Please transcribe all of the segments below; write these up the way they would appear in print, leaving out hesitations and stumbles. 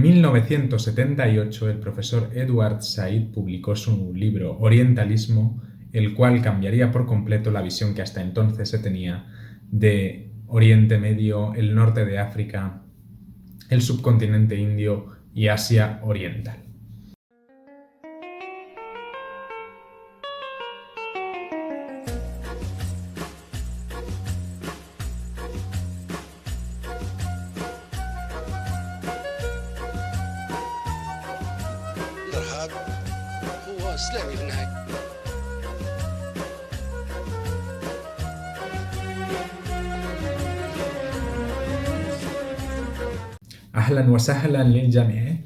En 1978, el profesor Edward Said publicó su libro Orientalismo, el cual cambiaría por completo la visión que hasta entonces se tenía de Oriente Medio, el norte de África, el subcontinente indio y Asia Oriental. الإرهاب هو إسلامي في النهاية. Ahlan wa sahlan lil jami'.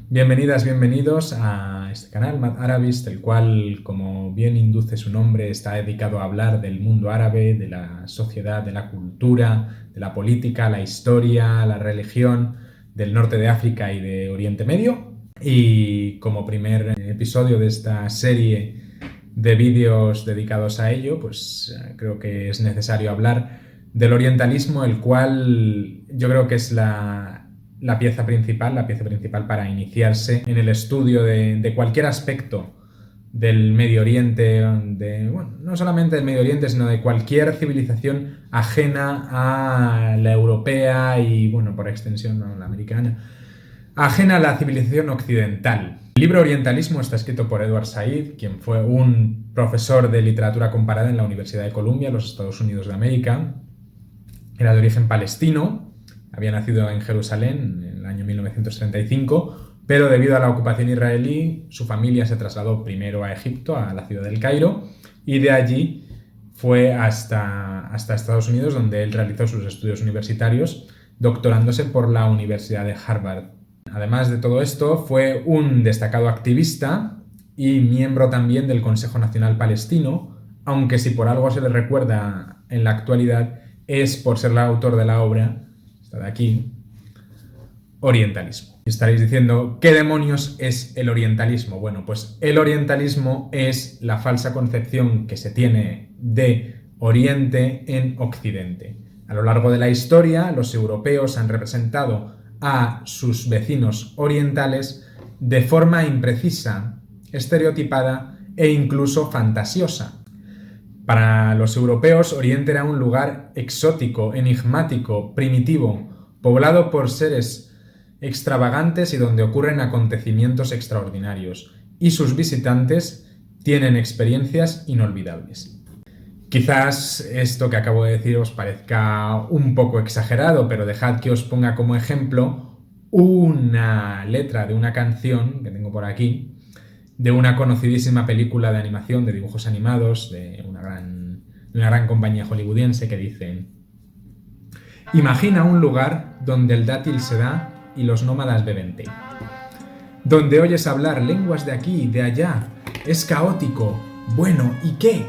Bienvenidas, bienvenidos a este canal, Mad Arabist, el cual, como bien induce su nombre, está dedicado a hablar del mundo árabe, de la sociedad, de la cultura, de la política, la historia, la religión del norte de África y de Oriente Medio. Y como primer episodio de esta serie de vídeos dedicados a ello, pues creo que es necesario hablar del orientalismo, el cual yo creo que es la pieza principal para iniciarse en el estudio de cualquier aspecto del Medio Oriente, no solamente del Medio Oriente, sino de cualquier civilización ajena a la europea y, por extensión, la americana, ajena a la civilización occidental. El libro Orientalismo está escrito por Edward Said, quien fue un profesor de literatura comparada en la Universidad de Columbia, los Estados Unidos de América. Era de origen palestino, había nacido en Jerusalén en el año 1935, pero debido a la ocupación israelí, su familia se trasladó primero a Egipto, a la ciudad del Cairo, y de allí fue hasta Estados Unidos, donde él realizó sus estudios universitarios, doctorándose por la Universidad de Harvard. Además de todo esto, fue un destacado activista y miembro también del Consejo Nacional Palestino, aunque si por algo se le recuerda en la actualidad es por ser el autor de la obra, esta de aquí, Orientalismo. Y estaréis diciendo, ¿qué demonios es el orientalismo? Bueno, pues el orientalismo es la falsa concepción que se tiene de Oriente en Occidente. A lo largo de la historia, los europeos han representado a sus vecinos orientales de forma imprecisa, estereotipada e incluso fantasiosa. Para los europeos, Oriente era un lugar exótico, enigmático, primitivo, poblado por seres extravagantes y donde ocurren acontecimientos extraordinarios, y sus visitantes tienen experiencias inolvidables. Quizás esto que acabo de decir os parezca un poco exagerado, pero dejad que os ponga como ejemplo una letra de una canción que tengo por aquí, de una conocidísima película de animación, de dibujos animados, de una gran compañía hollywoodiense, que dice: imagina un lugar donde el dátil se da y los nómadas beben té, donde oyes hablar lenguas de aquí y de allá, es caótico, bueno, ¿y qué?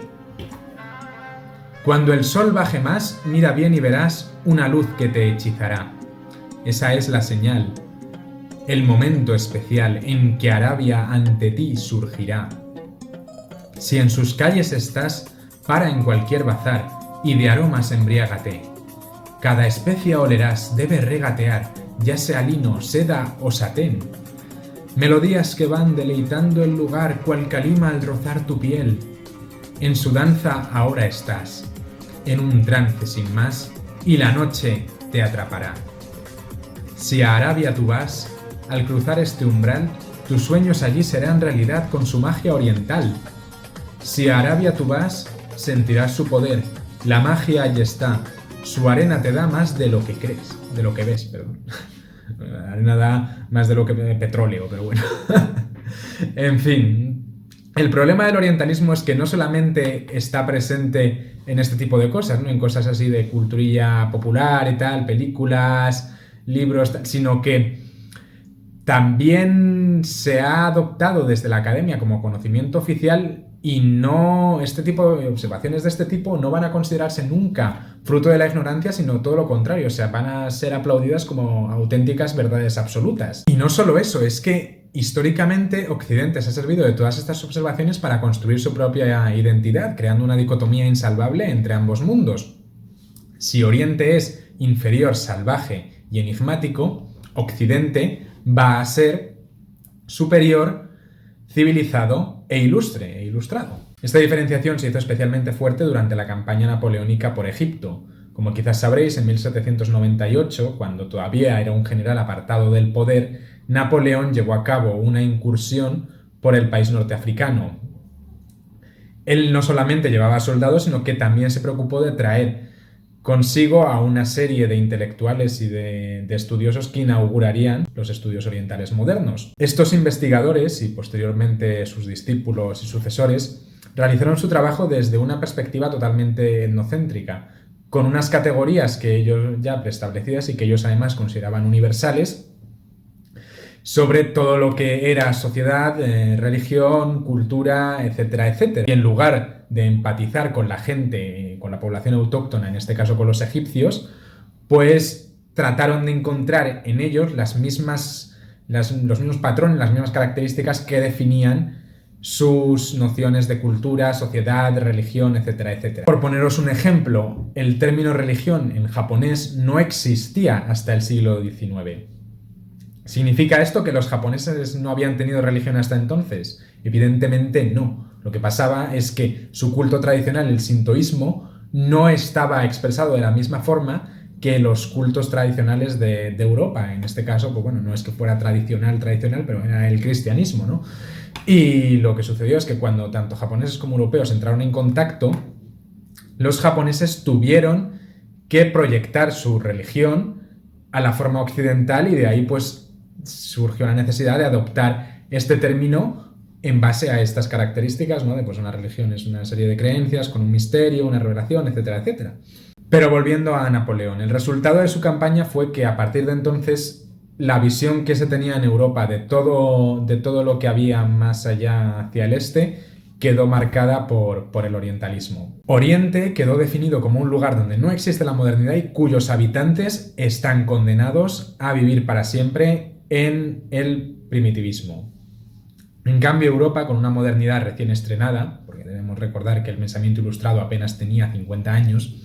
Cuando el sol baje más, mira bien y verás una luz que te hechizará. Esa es la señal, el momento especial en que Arabia ante ti surgirá. Si en sus calles estás, para en cualquier bazar y de aromas embriágate. Cada especia olerás, debe regatear, ya sea lino, seda o satén. Melodías que van deleitando el lugar, cual calima al rozar tu piel. En su danza ahora estás, en un trance sin más, y la noche te atrapará. Si a Arabia tú vas, al cruzar este umbral, tus sueños allí serán realidad con su magia oriental. Si a Arabia tú vas, sentirás su poder, la magia allí está, su arena te da más de lo que crees, de lo que ves, perdón. La arena da más de lo que petróleo, pero bueno. En fin. El problema del orientalismo es que no solamente está presente en este tipo de cosas, ¿no? En cosas así de culturilla popular y tal, películas, libros, sino que también se ha adoptado desde la academia como conocimiento oficial, y no, este tipo de observaciones de este tipo no van a considerarse nunca fruto de la ignorancia, sino todo lo contrario, o sea, van a ser aplaudidas como auténticas verdades absolutas. Y no solo eso, es que históricamente Occidente se ha servido de todas estas observaciones para construir su propia identidad, creando una dicotomía insalvable entre ambos mundos. Si Oriente es inferior, salvaje y enigmático, Occidente va a ser superior, civilizado e ilustre, e ilustrado. Esta diferenciación se hizo especialmente fuerte durante la campaña napoleónica por Egipto. Como quizás sabréis, en 1798, cuando todavía era un general apartado del poder, Napoleón llevó a cabo una incursión por el país norteafricano. Él no solamente llevaba soldados, sino que también se preocupó de traer consigo a una serie de intelectuales y de estudiosos que inaugurarían los estudios orientales modernos. Estos investigadores y posteriormente sus discípulos y sucesores realizaron su trabajo desde una perspectiva totalmente etnocéntrica, con unas categorías que ellos ya preestablecidas y que ellos además consideraban universales sobre todo lo que era sociedad, religión, cultura, etcétera, etcétera. Y en lugar de empatizar con la gente, con la población autóctona, en este caso con los egipcios, pues trataron de encontrar en ellos los mismos patrones, las mismas características que definían sus nociones de cultura, sociedad, religión, etcétera, etcétera. Por poneros un ejemplo, el término religión en japonés no existía hasta el siglo XIX. ¿Significa esto que los japoneses no habían tenido religión hasta entonces? Evidentemente no. Lo que pasaba es que su culto tradicional, el sintoísmo, no estaba expresado de la misma forma que los cultos tradicionales de Europa. En este caso, pues bueno, no es que fuera tradicional, pero era el cristianismo, ¿no? Y lo que sucedió es que cuando tanto japoneses como europeos entraron en contacto, los japoneses tuvieron que proyectar su religión a la forma occidental y de ahí pues surgió la necesidad de adoptar este término en base a estas características, ¿no? De pues una religión es una serie de creencias con un misterio, una revelación, etcétera, etcétera. Pero volviendo a Napoleón, el resultado de su campaña fue que a partir de entonces la visión que se tenía en Europa de todo lo que había más allá hacia el este quedó marcada por el orientalismo. Oriente quedó definido como un lugar donde no existe la modernidad y cuyos habitantes están condenados a vivir para siempre en el primitivismo. En cambio, Europa, con una modernidad recién estrenada, porque debemos recordar que el pensamiento ilustrado apenas tenía 50 años,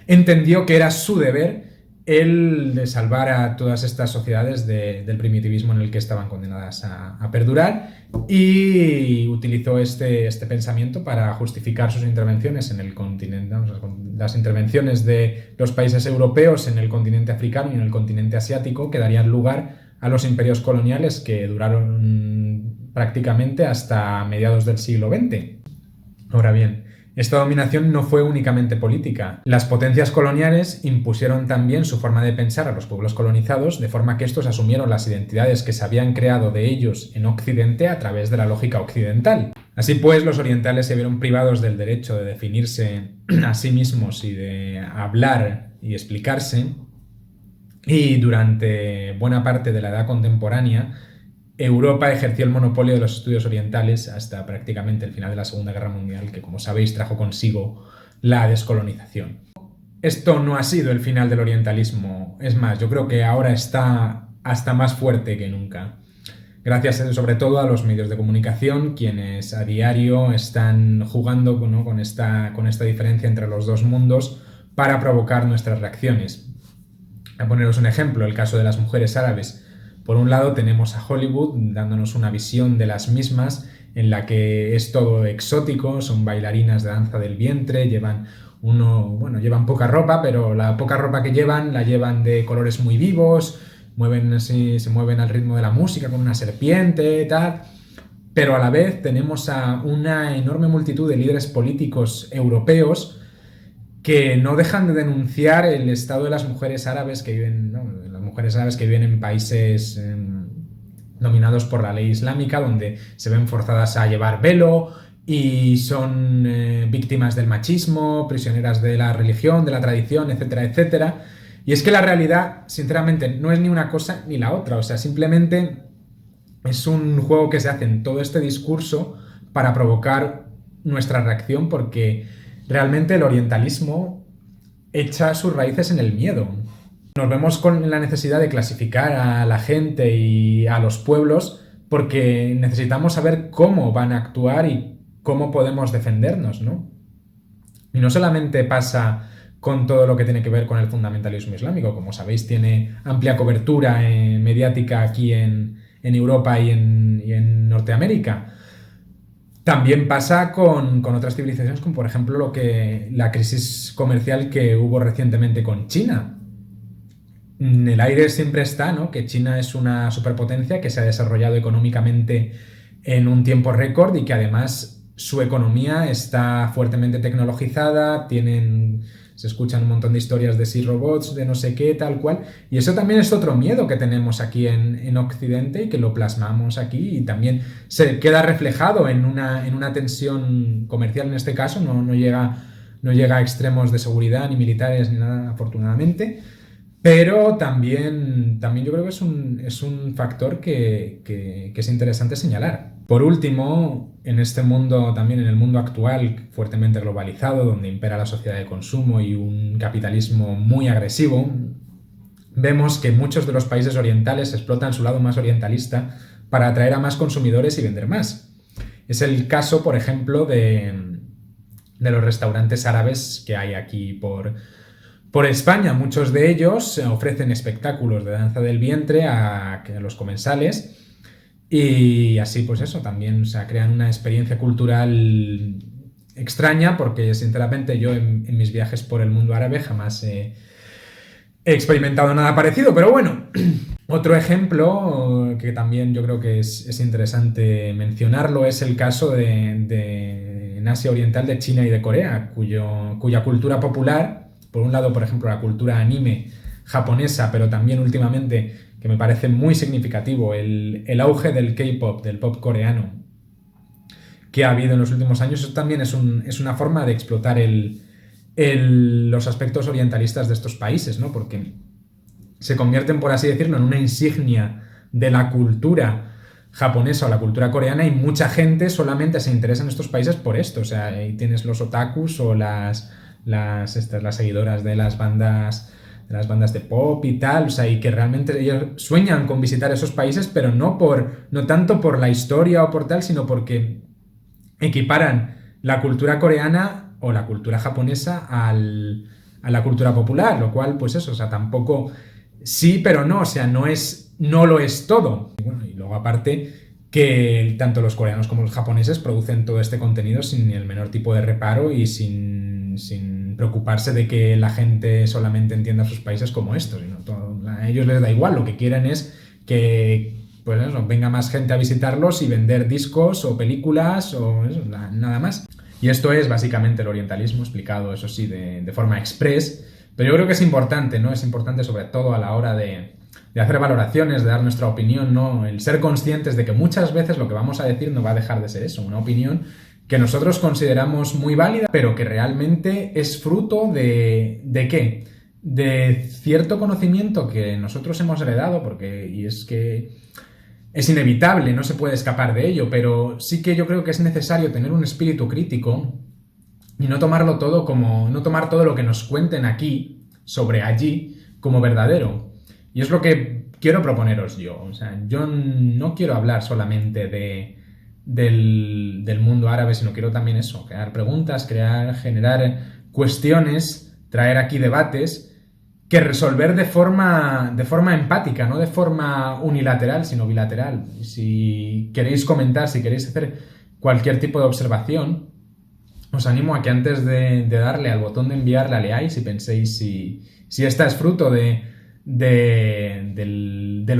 entendió que era su deber el de salvar a todas estas sociedades del primitivismo en el que estaban condenadas a perdurar y utilizó este pensamiento para justificar sus intervenciones en el continente, las intervenciones de los países europeos en el continente africano y en el continente asiático que darían lugar a los imperios coloniales que duraron prácticamente hasta mediados del siglo XX. Ahora bien, esta dominación no fue únicamente política. Las potencias coloniales impusieron también su forma de pensar a los pueblos colonizados, de forma que estos asumieron las identidades que se habían creado de ellos en Occidente a través de la lógica occidental. Así pues, los orientales se vieron privados del derecho de definirse a sí mismos y de hablar y explicarse, y durante buena parte de la edad contemporánea, Europa ejerció el monopolio de los estudios orientales hasta prácticamente el final de la Segunda Guerra Mundial, que como sabéis trajo consigo la descolonización. Esto no ha sido el final del orientalismo, es más, yo creo que ahora está hasta más fuerte que nunca. Gracias sobre todo a los medios de comunicación, quienes a diario están jugando, ¿no?, con esta diferencia entre los dos mundos para provocar nuestras reacciones. A poneros un ejemplo, el caso de las mujeres árabes. Por un lado tenemos a Hollywood dándonos una visión de las mismas en la que es todo exótico, son bailarinas de danza del vientre, llevan poca ropa, pero la poca ropa que llevan la llevan de colores muy vivos, se mueven al ritmo de la música con una serpiente, tal. Pero a la vez tenemos a una enorme multitud de líderes políticos europeos que no dejan de denunciar el estado de las mujeres árabes que viven, ¿no?, en países dominados por la ley islámica, donde se ven forzadas a llevar velo y son víctimas del machismo, prisioneras de la religión, de la tradición, etcétera, etcétera. Y es que la realidad, sinceramente, no es ni una cosa ni la otra. O sea, simplemente es un juego que se hace en todo este discurso para provocar nuestra reacción, porque realmente el orientalismo echa sus raíces en el miedo. Nos vemos con la necesidad de clasificar a la gente y a los pueblos porque necesitamos saber cómo van a actuar y cómo podemos defendernos, ¿no? Y no solamente pasa con todo lo que tiene que ver con el fundamentalismo islámico. Como sabéis, tiene amplia cobertura mediática aquí en Europa y en Norteamérica. También pasa con otras civilizaciones, como por ejemplo la crisis comercial que hubo recientemente con China. En el aire siempre está, ¿no?, que China es una superpotencia que se ha desarrollado económicamente en un tiempo récord y que además su economía está fuertemente tecnologizada, se escuchan un montón de historias de sí robots, de no sé qué, tal cual, y eso también es otro miedo que tenemos aquí en Occidente y que lo plasmamos aquí y también se queda reflejado en una tensión comercial en este caso, no llega a extremos de seguridad ni militares ni nada, afortunadamente. Pero también yo creo que es un factor que es interesante señalar. Por último, en este mundo, también en el mundo actual, fuertemente globalizado, donde impera la sociedad de consumo y un capitalismo muy agresivo, vemos que muchos de los países orientales explotan su lado más orientalista para atraer a más consumidores y vender más. Es el caso, por ejemplo, de los restaurantes árabes que hay aquí por España. Muchos de ellos ofrecen espectáculos de danza del vientre a los comensales y así pues eso, también crean una experiencia cultural extraña porque sinceramente yo en mis viajes por el mundo árabe jamás he experimentado nada parecido, pero bueno. Otro ejemplo que también yo creo que es interesante mencionarlo es el caso en Asia Oriental de China y de Corea, cuya cultura popular, por un lado, por ejemplo, la cultura anime japonesa, pero también últimamente, que me parece muy significativo, el auge del K-pop, del pop coreano, que ha habido en los últimos años, eso también es una forma de explotar los aspectos orientalistas de estos países, ¿no? Porque se convierten, por así decirlo, en una insignia de la cultura japonesa o la cultura coreana y mucha gente solamente se interesa en estos países por esto. O sea, ahí tienes los otakus o las seguidoras de las bandas de pop y tal, o sea, y que realmente ellos sueñan con visitar esos países, pero no tanto por la historia o por tal, sino porque equiparan la cultura coreana o la cultura japonesa a la cultura popular, lo cual, pues eso, o sea, tampoco sí, pero no, o sea, no lo es todo. Y luego aparte que tanto los coreanos como los japoneses producen todo este contenido sin el menor tipo de reparo y sin preocuparse de que la gente solamente entienda sus países como estos, sino a ellos les da igual, lo que quieren es que pues eso, venga más gente a visitarlos y vender discos o películas o eso, nada más. Y esto es básicamente el orientalismo explicado, eso sí, de forma express, pero yo creo que es importante, ¿no? Es importante sobre todo a la hora de hacer valoraciones, de dar nuestra opinión, ¿no? El ser conscientes de que muchas veces lo que vamos a decir no va a dejar de ser eso, una opinión que nosotros consideramos muy válida, pero que realmente es fruto ¿de qué? De cierto conocimiento que nosotros hemos heredado, y es que es inevitable, no se puede escapar de ello, pero sí que yo creo que es necesario tener un espíritu crítico y no tomar todo lo que nos cuenten aquí sobre allí como verdadero. Y es lo que quiero proponeros yo. O sea, yo no quiero hablar solamente del mundo árabe, sino quiero también eso, crear preguntas, generar cuestiones, traer aquí debates que resolver de forma empática, no de forma unilateral, sino bilateral. Si queréis comentar, si queréis hacer cualquier tipo de observación, os animo a que antes de darle al botón de enviar la leáis y penséis si esta es fruto del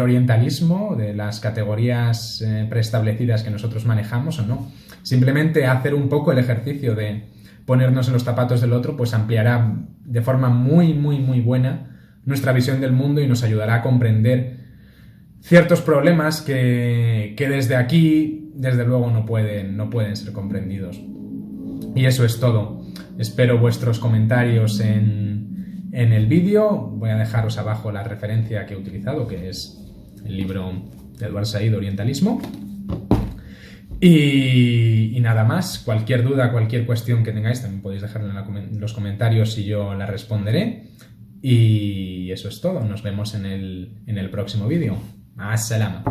orientalismo, de las categorías preestablecidas que nosotros manejamos o no. Simplemente hacer un poco el ejercicio de ponernos en los zapatos del otro, pues ampliará de forma muy, muy, muy buena nuestra visión del mundo y nos ayudará a comprender ciertos problemas que desde aquí, desde luego, no pueden ser comprendidos. Y eso es todo. Espero vuestros comentarios en el vídeo. Voy a dejaros abajo la referencia que he utilizado, que es el libro de Edward Said, Orientalismo. Y nada más, cualquier duda, cualquier cuestión que tengáis, también podéis dejarla en los comentarios y yo la responderé. Y eso es todo, nos vemos en el próximo vídeo. As-salama.